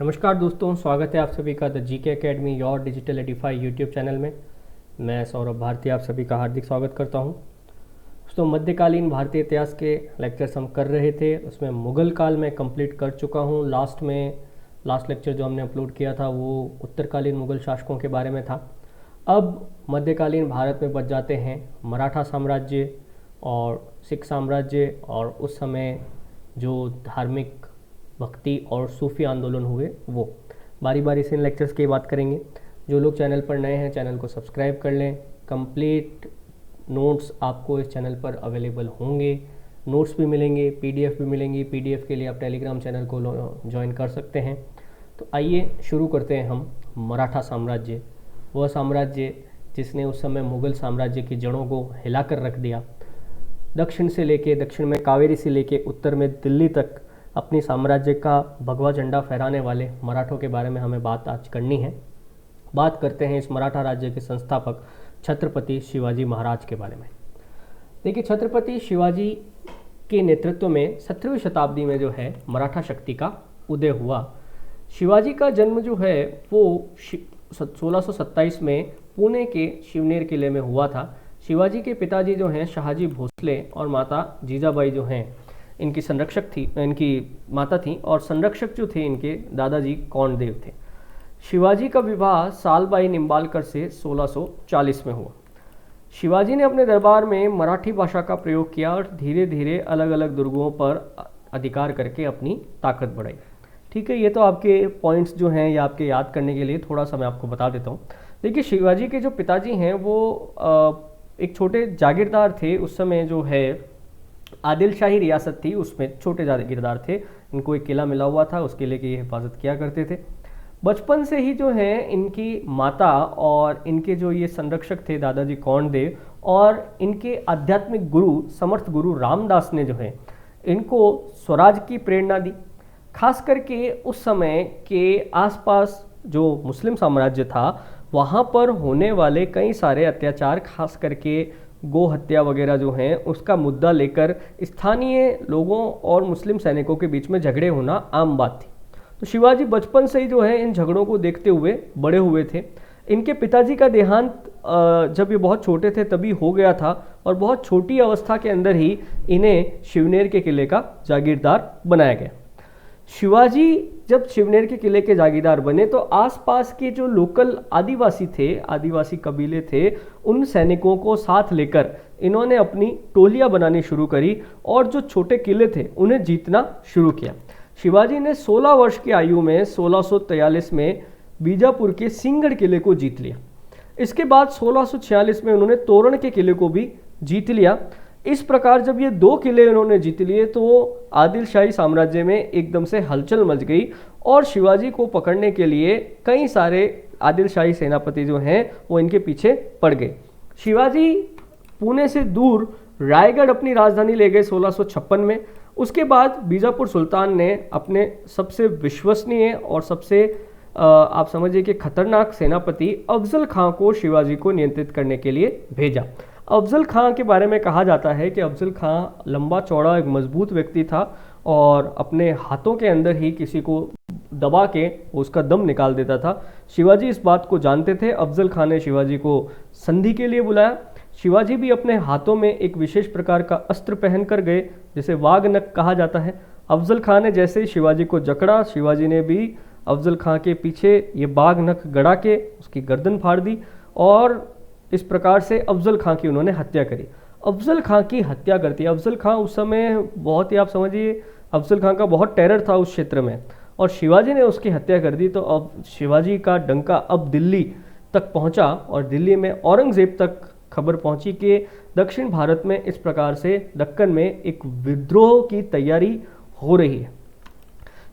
नमस्कार दोस्तों, स्वागत है आप सभी का the GK academy your digital Edify YouTube channel में। मैं सौरभ भारती आप सभी का हार्दिक स्वागत करता हूं। दोस्तों, मध्यकालीन भारतीय इतिहास के लेक्चर्स हम कर रहे थे, उसमें मुग़ल काल में कंप्लीट कर चुका हूं। लास्ट लेक्चर जो हमने अपलोड किया था वो उत्तरकालीन मुग़ल शासकों के बारे में था। अब मध्यकालीन भारत में बच जाते हैं मराठा साम्राज्य और सिख साम्राज्य, और उस समय जो धार्मिक भक्ति और सूफी आंदोलन हुए वो बारी बारी से इन लेक्चर्स की बात करेंगे। जो लोग चैनल पर नए हैं चैनल को सब्सक्राइब कर लें। कंप्लीट नोट्स आपको इस चैनल पर अवेलेबल होंगे, नोट्स भी मिलेंगे, पीडीएफ भी मिलेंगी। पीडीएफ के लिए आप टेलीग्राम चैनल को ज्वाइन कर सकते हैं। तो आइए शुरू करते हैं हम। मराठा साम्राज्य, वह साम्राज्य जिसने उस समय मुग़ल साम्राज्य की जड़ों को हिलाकर रख दिया। दक्षिण में कावेरी से लेके उत्तर में दिल्ली तक अपनी साम्राज्य का भगवा झंडा फहराने वाले मराठों के बारे में हमें बात आज करनी है। बात करते हैं इस मराठा राज्य के संस्थापक छत्रपति शिवाजी महाराज के बारे में। देखिए, छत्रपति शिवाजी के नेतृत्व में 17वीं शताब्दी में जो है मराठा शक्ति का उदय हुआ। शिवाजी का जन्म जो है वो 1627 में पुणे के शिवनेर किले में हुआ था। शिवाजी के पिताजी जो हैं शहाजी भोसले और माता जीजाबाई जो हैं इनकी माता थी, और संरक्षक जो थे इनके दादाजी कौंडदेव थे। शिवाजी का विवाह सालबाई निम्बालकर से 1640 में हुआ। शिवाजी ने अपने दरबार में मराठी भाषा का प्रयोग किया और धीरे धीरे अलग अलग दुर्गों पर अधिकार करके अपनी ताकत बढ़ाई। ठीक है, ये तो आपके पॉइंट्स जो हैं ये आपके याद करने के लिए थोड़ा सा मैं आपको बता देता हूँ। देखिए, शिवाजी के जो पिताजी हैं वो एक छोटे जागीरदार थे। उस समय जो है आदिल शाही रियासत थी, उसमें छोटे जागीरदार थे। इनको एक किला मिला हुआ था, उस किले की हिफाजत किया करते थे। बचपन से ही जो है इनकी माता और इनके जो ये संरक्षक थे दादाजी कौंडदेव और इनके आध्यात्मिक गुरु समर्थ गुरु रामदास ने जो है इनको स्वराज की प्रेरणा दी। खास करके उस समय के आसपास जो मुस्लिम साम्राज्य था वहाँ पर होने वाले कई सारे अत्याचार, खास करके गो हत्या वगैरह जो हैं उसका मुद्दा लेकर स्थानीय लोगों और मुस्लिम सैनिकों के बीच में झगड़े होना आम बात थी। तो शिवाजी बचपन से ही जो है इन झगड़ों को देखते हुए बड़े हुए थे। इनके पिताजी का देहांत जब ये बहुत छोटे थे तभी हो गया था, और बहुत छोटी अवस्था के अंदर ही इन्हें शिवनेर के किले का जागीरदार बनाया गया। शिवाजी जब शिवनेर के किले के जागीरदार बने तो आसपास के जो लोकल आदिवासी कबीले थे, उन सैनिकों को साथ लेकर इन्होंने अपनी टोलियां बनानी शुरू करी और जो छोटे किले थे उन्हें जीतना शुरू किया। शिवाजी ने 16 वर्ष की आयु में 1643 में बीजापुर के सिंहगढ़ किले को जीत लिया। इसके बाद 1646 में उन्होंने तोरण के किले को भी जीत लिया। इस प्रकार जब ये 2 किले उन्होंने जीत लिए तो आदिल शाही साम्राज्य में एकदम से हलचल मच गई, और शिवाजी को पकड़ने के लिए कई सारे आदिल शाही सेनापति जो हैं वो इनके पीछे पड़ गए। शिवाजी पुणे से दूर रायगढ़ अपनी राजधानी ले गए 1656 में। उसके बाद बीजापुर सुल्तान ने अपने सबसे विश्वसनीय और सबसे आप समझिए कि खतरनाक सेनापति अफजल खां को शिवाजी को नियंत्रित करने के लिए भेजा। अफजल खां के बारे में कहा जाता है कि अफजल खां लंबा चौड़ा एक मजबूत व्यक्ति था और अपने हाथों के अंदर ही किसी को दबा के उसका दम निकाल देता था। शिवाजी इस बात को जानते थे। अफजल खां ने शिवाजी को संधि के लिए बुलाया। शिवाजी भी अपने हाथों में एक विशेष प्रकार का अस्त्र पहन कर गए, जिसे वागनख कहा जाता है। अफजल खां ने जैसे ही शिवाजी को जकड़ा, शिवाजी ने भी अफजल खां के पीछे ये बाघनख गड़ा के उसकी गर्दन फाड़ दी, और इस प्रकार से अफजल खां की उन्होंने हत्या करी। अफजल खां की हत्या करती है। अफजल खां उस समय बहुत ही, आप समझिए, अफजल खां का बहुत टेरर था उस क्षेत्र में, और शिवाजी ने उसकी हत्या कर दी। तो अब शिवाजी का डंका अब दिल्ली तक पहुंचा, और दिल्ली में औरंगजेब तक खबर पहुंची कि दक्षिण भारत में इस प्रकार से दक्कन में एक विद्रोह की तैयारी हो रही है।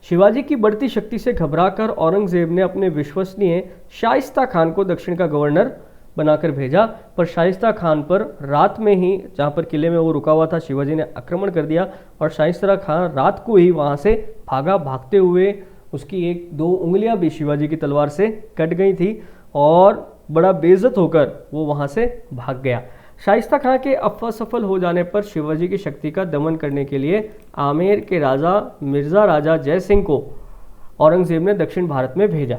शिवाजी की बढ़ती शक्ति से घबराकर औरंगजेब ने अपने विश्वसनीय शाइस्ता खान को दक्षिण का गवर्नर बनाकर भेजा, पर शाइस्ता खान पर रात में ही, जहाँ पर किले में वो रुका हुआ था, शिवाजी ने आक्रमण कर दिया, और शाइस्ता खान रात को ही वहाँ से भागा। भागते हुए उसकी 1-2 उंगलियां भी शिवाजी की तलवार से कट गई थी, और बड़ा बेइज्जत होकर वो वहाँ से भाग गया। शाइस्ता खां के असफल हो जाने पर शिवाजी की शक्ति का दमन करने के लिए आमेर के राजा मिर्ज़ा राजा जय सिंह को औरंगजेब ने दक्षिण भारत में भेजा।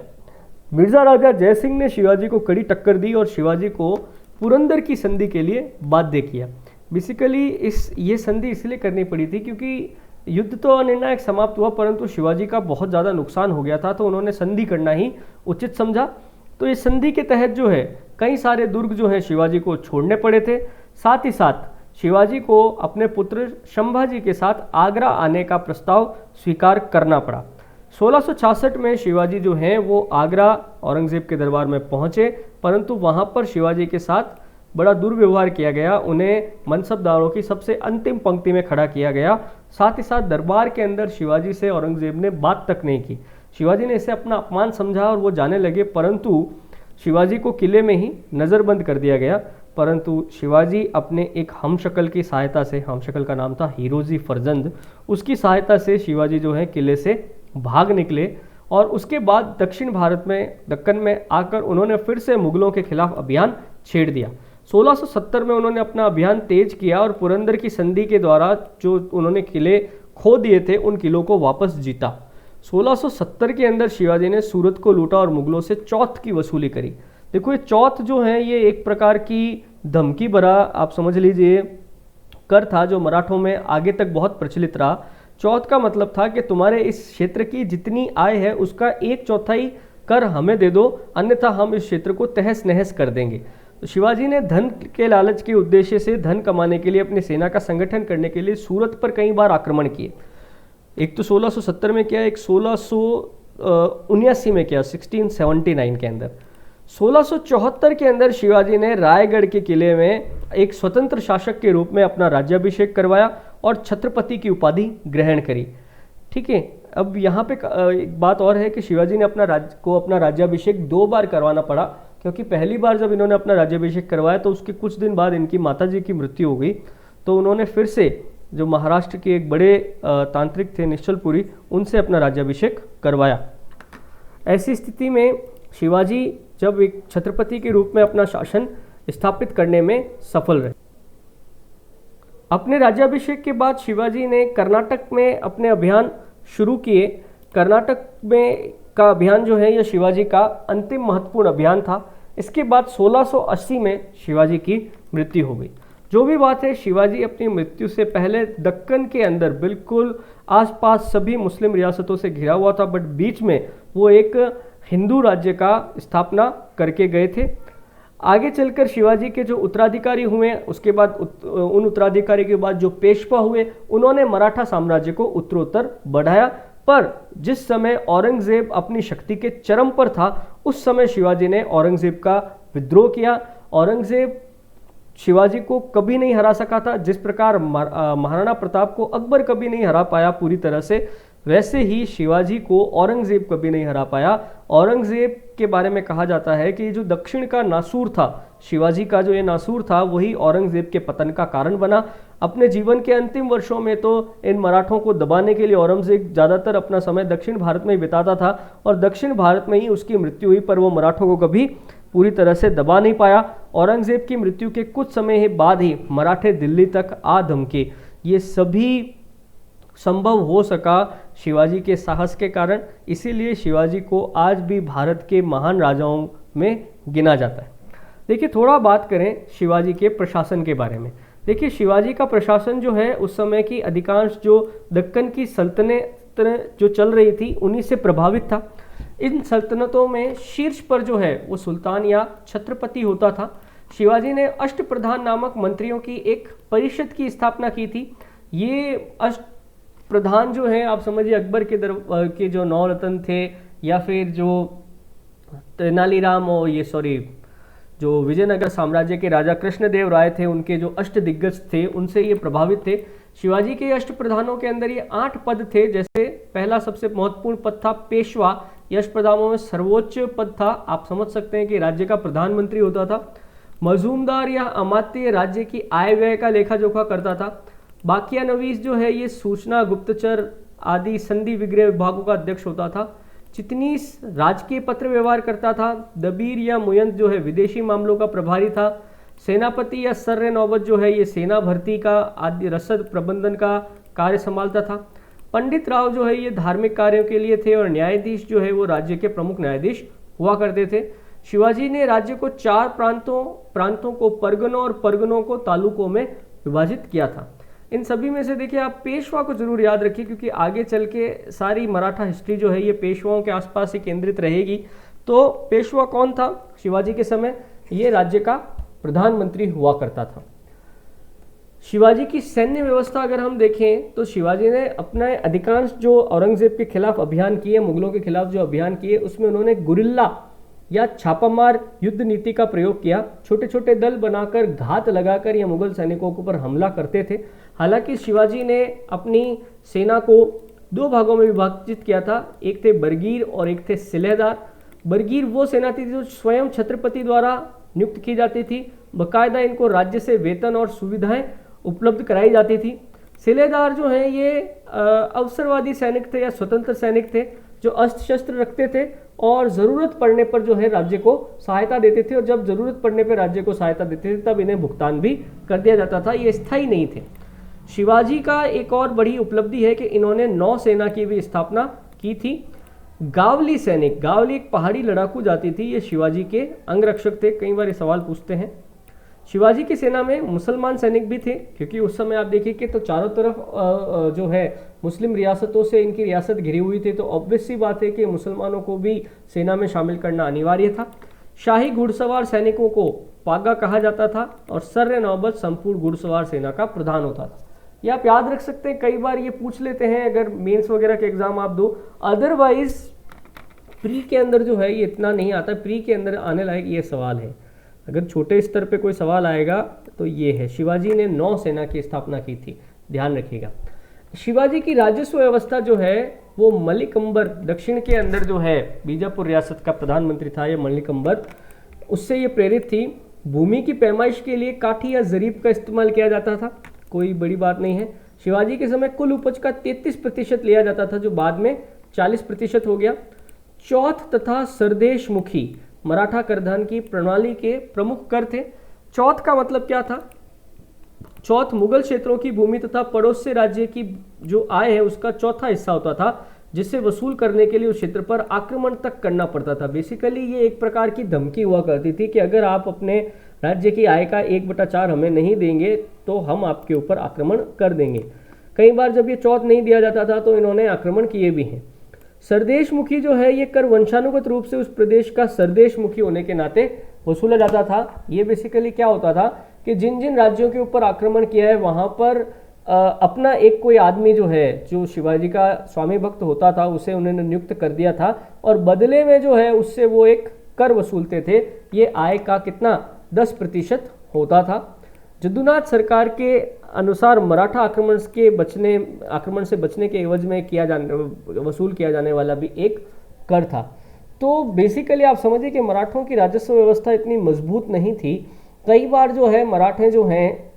मिर्जा राजा जयसिंह ने शिवाजी को कड़ी टक्कर दी और शिवाजी को पुरंदर की संधि के लिए बाध्य किया। बेसिकली ये संधि इसलिए करनी पड़ी थी क्योंकि युद्ध तो अनिर्णायक समाप्त हुआ, परंतु शिवाजी का बहुत ज़्यादा नुकसान हो गया था, तो उन्होंने संधि करना ही उचित समझा। तो इस संधि के तहत जो है कई सारे दुर्ग जो है शिवाजी को छोड़ने पड़े थे। साथ ही साथ शिवाजी को अपने पुत्र संभाजी के साथ आगरा आने का प्रस्ताव स्वीकार करना पड़ा। 1666 में शिवाजी जो हैं वो आगरा औरंगजेब के दरबार में पहुंचे, परंतु वहां पर शिवाजी के साथ बड़ा दुर्व्यवहार किया गया। उन्हें मनसबदारों की सबसे अंतिम पंक्ति में खड़ा किया गया। साथ ही साथ दरबार के अंदर शिवाजी से औरंगजेब ने बात तक नहीं की। शिवाजी ने इसे अपना अपमान समझा और वो जाने लगे, परंतु शिवाजी को किले में ही नज़रबंद कर दिया गया। परंतु शिवाजी अपने एक हमशक्ल की सहायता से, हमशक्ल का नाम था हीरोजी फरजंद, उसकी सहायता से शिवाजी जो है किले से भाग निकले और उसके बाद दक्षिण भारत में, दक्कन में आकर उन्होंने फिर से मुगलों के खिलाफ अभियान छेड़ दिया। 1670 में उन्होंने अपना अभियान तेज किया और पुरंदर की संधि के द्वारा जो उन्होंने किले खो दिए थे उन किलों को वापस जीता। 1670 के अंदर शिवाजी ने सूरत को लूटा और मुगलों से चौथ की वसूली करी। देखो ये चौथ जो है ये एक प्रकार की धमकी भरा, आप समझ लीजिए, कर था जो मराठों में आगे तक बहुत प्रचलित रहा। चौथ का मतलब था कि तुम्हारे इस क्षेत्र की जितनी आय है उसका 1/4 कर हमें दे दो, अन्यथा हम इस क्षेत्र को तहस नहस कर देंगे। तो शिवाजी ने धन के लालच के उद्देश्य से धन कमाने के लिए अपनी सेना का संगठन करने के लिए सूरत पर कई बार आक्रमण किए। एक तो 1670 में किया, एक 1679 में किया, 1679 के अंदर। 1674 के अंदर शिवाजी ने रायगढ़ के किले में एक स्वतंत्र शासक के रूप में अपना राज्याभिषेक करवाया और छत्रपति की उपाधि ग्रहण करी। ठीक है, अब यहाँ पे एक बात और है कि शिवाजी ने अपना राज्याभिषेक 2 बार करवाना पड़ा, क्योंकि पहली बार जब इन्होंने अपना राज्याभिषेक करवाया तो उसके कुछ दिन बाद इनकी माताजी की मृत्यु हो गई। तो उन्होंने फिर से जो महाराष्ट्र के एक बड़े तांत्रिक थे निश्चलपुरी, उनसे अपना राज्याभिषेक करवाया। ऐसी स्थिति में शिवाजी जब एक छत्रपति के रूप में अपना शासन स्थापित करने में सफल रहे। अपने राज्याभिषेक के बाद शिवाजी ने कर्नाटक में अपने अभियान शुरू किए। कर्नाटक में का अभियान जो है यह शिवाजी का अंतिम महत्वपूर्ण अभियान था। इसके बाद 1680 में शिवाजी की मृत्यु हो गई। जो भी बात है, शिवाजी अपनी मृत्यु से पहले दक्कन के अंदर बिल्कुल आसपास सभी मुस्लिम रियासतों से घिरा हुआ था, बट बीच में वो एक हिंदू राज्य का स्थापना करके गए थे। आगे चलकर शिवाजी के जो उत्तराधिकारी हुए, उसके बाद उन उत्तराधिकारी के बाद जो पेशवा हुए, उन्होंने मराठा साम्राज्य को उत्तरोत्तर बढ़ाया। पर जिस समय औरंगजेब अपनी शक्ति के चरम पर था, उस समय शिवाजी ने औरंगजेब का विद्रोह किया। औरंगजेब शिवाजी को कभी नहीं हरा सका था। जिस प्रकार महाराणा प्रताप को अकबर कभी नहीं हरा पाया पूरी तरह से, वैसे ही शिवाजी को औरंगजेब कभी नहीं हरा पाया। औरंगजेब के बारे में कहा जाता है कि जो दक्षिण का नासूर था, शिवाजी का जो ये नासूर था, वही औरंगजेब के पतन का कारण बना। अपने जीवन के अंतिम वर्षों में तो इन मराठों को दबाने के लिए औरंगजेब ज़्यादातर अपना समय दक्षिण भारत में ही बिताता था और दक्षिण भारत में ही उसकी मृत्यु हुई, पर वो मराठों को कभी पूरी तरह से दबा नहीं पाया। औरंगजेब की मृत्यु के कुछ समय बाद ही मराठे दिल्ली तक आ धमके। ये सभी संभव हो सका शिवाजी के साहस के कारण। इसीलिए शिवाजी को आज भी भारत के महान राजाओं में गिना जाता है। देखिए, थोड़ा बात करें शिवाजी के प्रशासन के बारे में। देखिए, शिवाजी का प्रशासन जो है उस समय की अधिकांश जो दक्कन की सल्तनत जो चल रही थी उन्हीं से प्रभावित था। इन सल्तनतों में शीर्ष पर जो है वो सुल्तान या छत्रपति होता था। शिवाजी ने अष्टप्रधान नामक मंत्रियों की एक परिषद की स्थापना की थी। ये अष्टप्रधान जो है, आप समझिए अकबर के जो 9 रत्न थे, या फिर जो तेनालीराम और जो विजयनगर साम्राज्य के राजा कृष्णदेव राय थे, उनके जो अष्ट दिग्गज थे, उनसे ये प्रभावित थे। शिवाजी के अष्ट प्रधानों के अंदर ये 8 पद थे। जैसे पहला सबसे महत्वपूर्ण पद था पेशवा। ये अष्ट प्रधानों में सर्वोच्च पद था। आप समझ सकते हैं कि राज्य का प्रधानमंत्री होता था। मजूमदार या अमात्य राज्य की आय व्यय का लेखा जोखा करता था। बाकिया नवीस जो है ये सूचना, गुप्तचर आदि संधि विग्रह विभागों का अध्यक्ष होता था। चितनीस राजकीय पत्र व्यवहार करता था। दबीर या मुयंत जो है विदेशी मामलों का प्रभारी था। सेनापति या सर्रे नौबत जो है ये सेना भर्ती का आदि रसद प्रबंधन का कार्य संभालता था। पंडित राव जो है ये धार्मिक कार्यों के लिए थे और न्यायाधीश जो है वो राज्य के प्रमुख न्यायाधीश हुआ करते थे। शिवाजी ने राज्य को 4 प्रांतों को परगनों और परगनों को तालुकों में विभाजित किया था। इन सभी में से देखिए आप पेशवा को जरूर याद रखिए, क्योंकि आगे चल के सारी मराठा हिस्ट्री जो है ये पेशवाओं के आसपास ही केंद्रित रहेगी। तो पेशवा कौन था शिवाजी के समय? ये राज्य का प्रधानमंत्री हुआ करता था। शिवाजी की सैन्य व्यवस्था अगर हम देखें तो शिवाजी ने अपने अधिकांश जो औरंगजेब के खिलाफ अभियान किए, मुगलों के खिलाफ जो अभियान किए, उसमें उन्होंने गुरिल्ला या छापामार युद्ध नीति का प्रयोग किया। छोटे छोटे दल बनाकर घात लगाकर ये मुगल सैनिकों के ऊपर हमला करते थे। हालांकि शिवाजी ने अपनी सेना को 2 भागों में विभाजित किया था, एक थे बरगीर और एक थे सिलेदार। बरगीर वो सेना थी जो स्वयं छत्रपति द्वारा नियुक्त की जाती थी, बाकायदा इनको राज्य से वेतन और सुविधाएं उपलब्ध कराई जाती थी। सिलेदार जो हैं ये अवसरवादी सैनिक थे या स्वतंत्र सैनिक थे जो अस्त्र शस्त्र रखते थे और ज़रूरत पड़ने पर जो है राज्य को सहायता देते थे, और जब ज़रूरत पड़ने पर राज्य को सहायता देते थे तब इन्हें भुगतान भी कर दिया जाता था। ये स्थायी नहीं थे। शिवाजी का एक और बड़ी उपलब्धि है कि इन्होंने नौसेना की भी स्थापना की थी। गावली सैनिक, गावली एक पहाड़ी लड़ाकू जाति थी, ये शिवाजी के अंगरक्षक थे। कई बार ये सवाल पूछते हैं। शिवाजी की सेना में मुसलमान सैनिक भी थे, क्योंकि उस समय आप देखिए कि तो चारों तरफ जो है मुस्लिम रियासतों से इनकी रियासत घिरी हुई थी, तो ऑब्वियस सी बात है कि मुसलमानों को भी सेना में शामिल करना अनिवार्य था। शाही घुड़सवार सैनिकों को पागा कहा जाता था और सर्र नौबत संपूर्ण घुड़सवार सेना का प्रधान होता था। ये आप याद रख सकते हैं, कई बार ये पूछ लेते हैं अगर मेंस वगैरह के एग्जाम आप दो। अदरवाइज प्री के अंदर जो है ये इतना नहीं आता। प्री के अंदर आने लायक ये सवाल है, अगर छोटे स्तर पे कोई सवाल आएगा तो ये है। शिवाजी ने नौसेना की स्थापना की थी, ध्यान रखिएगा। शिवाजी की राजस्व व्यवस्था जो है वो मलिक अंबर, दक्षिण के अंदर जो है बीजापुर रियासत का प्रधानमंत्री था ये मलिक अंबर, उससे ये प्रेरित थी। भूमि की पैमाइश के लिए काठी या जरीब का इस्तेमाल किया जाता था, कोई बड़ी बात नहीं है। शिवाजी के समय कुल उपज का 33% लिया जाता था, जो बाद में 40% हो गया। चौथ तथा सरदेशमुखी मराठा करधान की प्रणाली के प्रमुख कर थे। चौथ का मतलब क्या था? चौथ मुगल क्षेत्रों की भूमि तथा पड़ोस से राज्य की जो आय है उसका चौथा हिस्सा होता था, जिसे वसूल करने के लिए उस क्षेत्र पर आक्रमण तक करना पड़ता था। बेसिकली ये एक प्रकार की धमकी हुआ करती थी कि अगर आप अपने राज्य की आय का 1/4 हमें नहीं देंगे तो हम आपके ऊपर आक्रमण कर देंगे। कई बार जब ये चौथ नहीं दिया जाता था तो इन्होंने आक्रमण किए भी हैं। सरदेशमुखी जो है ये कर वंशानुगत रूप से उस प्रदेश का सरदेशमुखी होने के नाते वसूला जाता था। ये बेसिकली क्या होता था कि जिन जिन राज्यों के ऊपर आक्रमण किया है वहाँ पर अपना एक कोई आदमी जो है, जो शिवाजी का स्वामी भक्त होता था, उसे उन्होंने नियुक्त कर दिया था और बदले में जो है उससे वो एक कर वसूलते थे। ये आय का कितना 10% होता था। जद्दूनाथ सरकार के अनुसार मराठा आक्रमण से बचने के एवज में वसूल किया जाने वाला भी एक कर था। तो बेसिकली आप समझिए कि मराठों की राजस्व व्यवस्था इतनी मजबूत नहीं थी। कई बार जो है मराठे जो हैं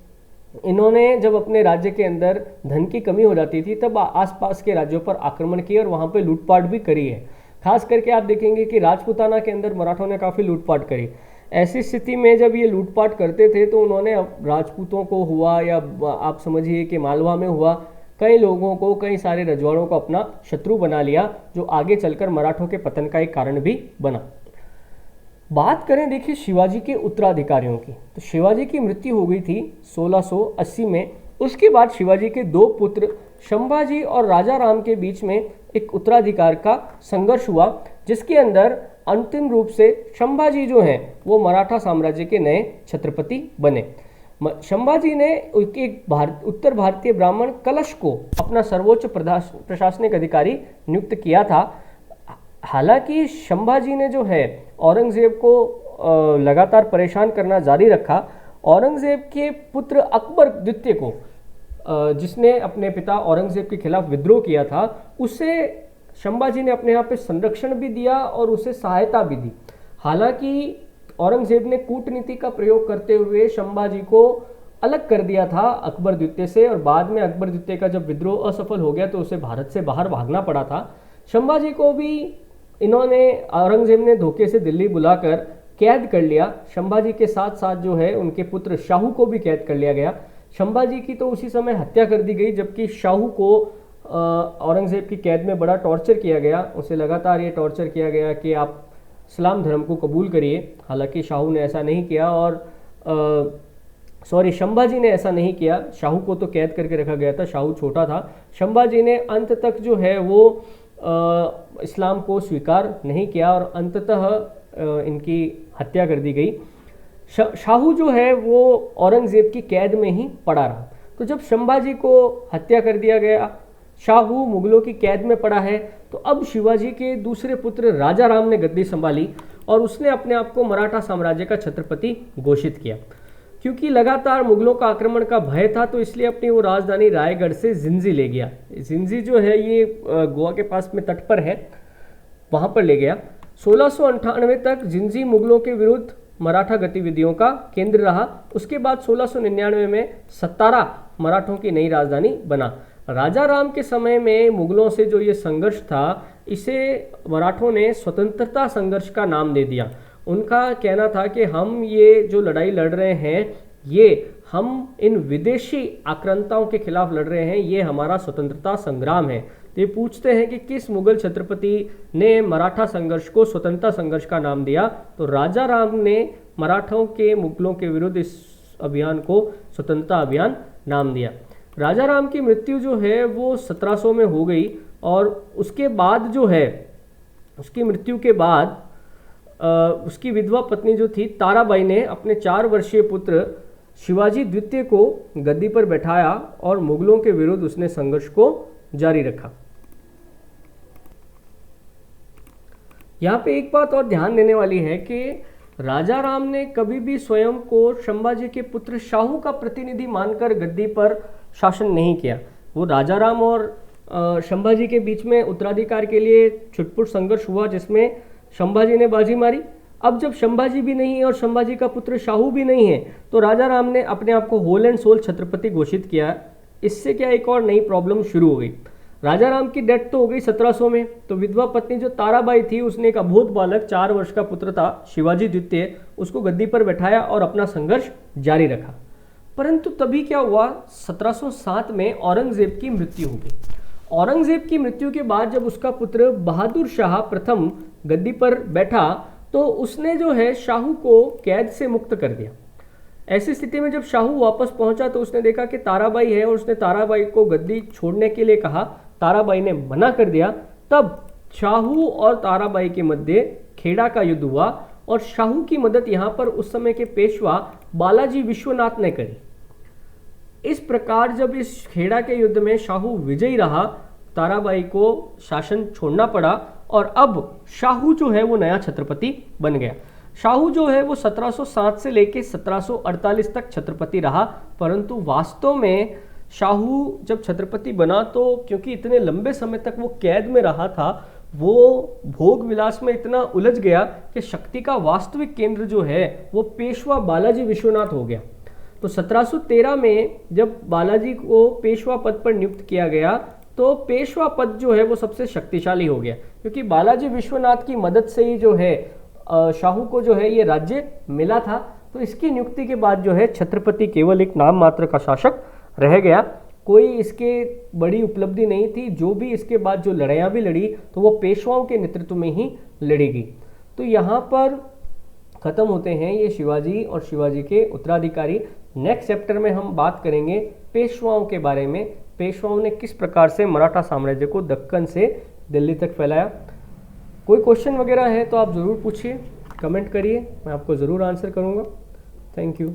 इन्होंने जब अपने राज्य के अंदर धन की कमी हो जाती थी तब आसपास के राज्यों पर आक्रमण किए और वहाँ पे लूटपाट भी करी है। खास करके आप देखेंगे कि राजपूताना के अंदर मराठों ने काफ़ी लूटपाट करी। ऐसी स्थिति में जब ये लूटपाट करते थे तो उन्होंने राजपूतों को हुआ या आप समझिए कि मालवा में हुआ, कई लोगों को, कई सारे रजवाड़ों को अपना शत्रु बना लिया, जो आगे चलकर मराठों के पतन का एक कारण भी बना। बात करें देखिए शिवाजी के उत्तराधिकारियों की, तो शिवाजी की मृत्यु हो गई थी 1680 में। उसके बाद शिवाजी के 2 पुत्र संभाजी और राजा राम के बीच में एक उत्तराधिकार का संघर्ष हुआ, जिसके अंदर अंतिम रूप से संभाजी जो हैं वो मराठा साम्राज्य के नए छत्रपति बने। संभाजी ने एक उत्तर भारतीय ब्राह्मण कलश को अपना सर्वोच्च प्रशासनिक अधिकारी नियुक्त किया था। हालांकि संभाजी ने जो है औरंगजेब को लगातार परेशान करना जारी रखा। औरंगजेब के पुत्र अकबर द्वितीय को, जिसने अपने पिता औरंगजेब के खिलाफ विद्रोह किया था, उसे संभाजी ने अपने यहाँ पे संरक्षण भी दिया और उसे सहायता भी दी। हालांकि औरंगजेब ने कूटनीति का प्रयोग करते हुए संभाजी को अलग कर दिया था अकबर द्वितीय से, और बाद में अकबर द्वितीय का जब विद्रोह असफल हो गया तो उसे भारत से बाहर भागना पड़ा था। संभाजी को भी औरंगजेब ने धोखे से दिल्ली बुलाकर कैद कर लिया। संभाजी के साथ साथ जो है उनके पुत्र शाहू को भी कैद कर लिया गया। संभाजी की तो उसी समय हत्या कर दी गई, जबकि शाहू को औरंगज़ेब की कैद में बड़ा टॉर्चर किया गया, उसे लगातार ये टॉर्चर किया गया कि आप इस्लाम धर्म को कबूल करिए। हालांकि शाहू ने ऐसा नहीं किया और संभाजी ने ऐसा नहीं किया। शाहू को तो कैद करके रखा गया था, शाहू छोटा था। संभाजी ने अंत तक जो है वो इस्लाम को स्वीकार नहीं किया और अंततः इनकी हत्या कर दी गई। शाहू जो है वो औरंगज़ेब की कैद में ही पड़ा रहा। तो जब संभाजी को हत्या कर दिया गया, शाहू मुगलों की कैद में पड़ा है, तो अब शिवाजी के दूसरे पुत्र राजा राम ने गद्दी संभाली और उसने अपने आप को मराठा साम्राज्य का छत्रपति घोषित किया। क्योंकि लगातार मुगलों का आक्रमण का भय था, तो इसलिए अपनी वो राजधानी रायगढ़ से जिंजी ले गया। जिंजी जो है ये गोवा के पास में तट पर है, वहाँ पर ले गया। 1698 तक जिंजी मुगलों के विरुद्ध मराठा गतिविधियों का केंद्र रहा। उसके बाद 1699 में सतारा मराठों की नई राजधानी बना। राजा राम के समय में मुगलों से जो ये संघर्ष था, इसे मराठों ने स्वतंत्रता संघर्ष का नाम दे दिया। उनका कहना था कि हम ये जो लड़ाई लड़ रहे हैं, ये हम इन विदेशी आक्रांताओं के खिलाफ लड़ रहे हैं, ये हमारा स्वतंत्रता संग्राम है। तो ये पूछते हैं कि किस मुगल छत्रपति ने मराठा संघर्ष को स्वतंत्रता संघर्ष का नाम दिया? तो राजा राम ने मराठों के मुगलों के विरुद्ध इस अभियान को स्वतंत्रता अभियान नाम दिया। राजा राम की मृत्यु जो है वो 1700 में हो गई और उसके बाद जो है, उसकी मृत्यु के बाद उसकी विधवा पत्नी जो थी ताराबाई ने अपने 4 वर्षीय पुत्र शिवाजी द्वितीय को गद्दी पर बैठाया और मुगलों के विरुद्ध उसने संघर्ष को जारी रखा। यहाँ पे एक बात और ध्यान देने वाली है कि राजा राम ने कभी भी स्वयं को संभाजी के पुत्र शाहू का प्रतिनिधि मानकर गद्दी पर शासन नहीं किया। वो राजा राम और संभाजी के बीच में उत्तराधिकार के लिए छुटपुट संघर्ष हुआ, जिसमें संभाजी ने बाजी मारी। अब जब संभाजी भी नहीं है और संभाजी का पुत्र शाहू भी नहीं है, तो राजा राम ने अपने आप को होल एंड सोल छत्रपति घोषित किया। इससे क्या एक और नई प्रॉब्लम शुरू हो गई। राजा राम की डेथ तो हो गई 1700 में, तो विधवा पत्नी जो ताराबाई थी, उसने एक अबोध बालक 4 वर्ष का पुत्र था शिवाजी द्वितीय, उसको गद्दी पर बैठाया और अपना संघर्ष जारी रखा। परंतु तभी क्या हुआ, 1707 में औरंगजेब की मृत्यु हो गई। औरंगजेब की मृत्यु के बाद जब उसका पुत्र बहादुर शाह प्रथम गद्दी पर बैठा, तो उसने जो है शाहू को कैद से मुक्त कर दिया। ऐसी स्थिति में जब शाहू वापस पहुंचा तो उसने देखा कि ताराबाई है और उसने ताराबाई को गद्दी छोड़ने के लिए कहा। ताराबाई ने मना कर दिया। तब शाहू और ताराबाई के मध्य खेड़ा का युद्ध हुआ और शाहू की मदद यहाँ पर उस समय के पेशवा बालाजी विश्वनाथ ने करी। इस प्रकार जब इस खेड़ा के युद्ध में शाहू विजयी रहा, ताराबाई को शासन छोड़ना पड़ा और अब शाहू जो है वो नया छत्रपति बन गया। शाहू जो है वो 1707 से लेकर 1748 तक छत्रपति रहा, परंतु वास्तव में शाहू जब छत्रपति बना तो क्योंकि इतने लंबे समय तक वो कैद में रहा था, वो भोग विलास में इतना उलझ गया कि शक्ति का वास्तविक केंद्र जो है वो पेशवा बालाजी विश्वनाथ हो गया। तो 1713 में जब बालाजी को पेशवा पद पर नियुक्त किया गया, तो पेशवा पद जो है वो सबसे शक्तिशाली हो गया, क्योंकि बालाजी विश्वनाथ की मदद से ही जो है शाहू को जो है ये राज्य मिला था। तो इसकी नियुक्ति के बाद जो है छत्रपति केवल एक नाम मात्र का शासक रह गया, कोई इसके बड़ी उपलब्धि नहीं थी। जो भी इसके बाद जो लड़ाइयाँ भी लड़ी तो वो पेशवाओं के नेतृत्व में ही लड़ी गई। तो यहाँ पर खत्म होते हैं ये शिवाजी और शिवाजी के उत्तराधिकारी। नेक्स्ट चैप्टर में हम बात करेंगे पेशवाओं के बारे में, पेशवाओं ने किस प्रकार से मराठा साम्राज्य को दक्कन से दिल्ली तक फैलाया। कोई क्वेश्चन वगैरह है तो आप ज़रूर पूछिए, कमेंट करिए, मैं आपको ज़रूर आंसर करूँगा। Thank you.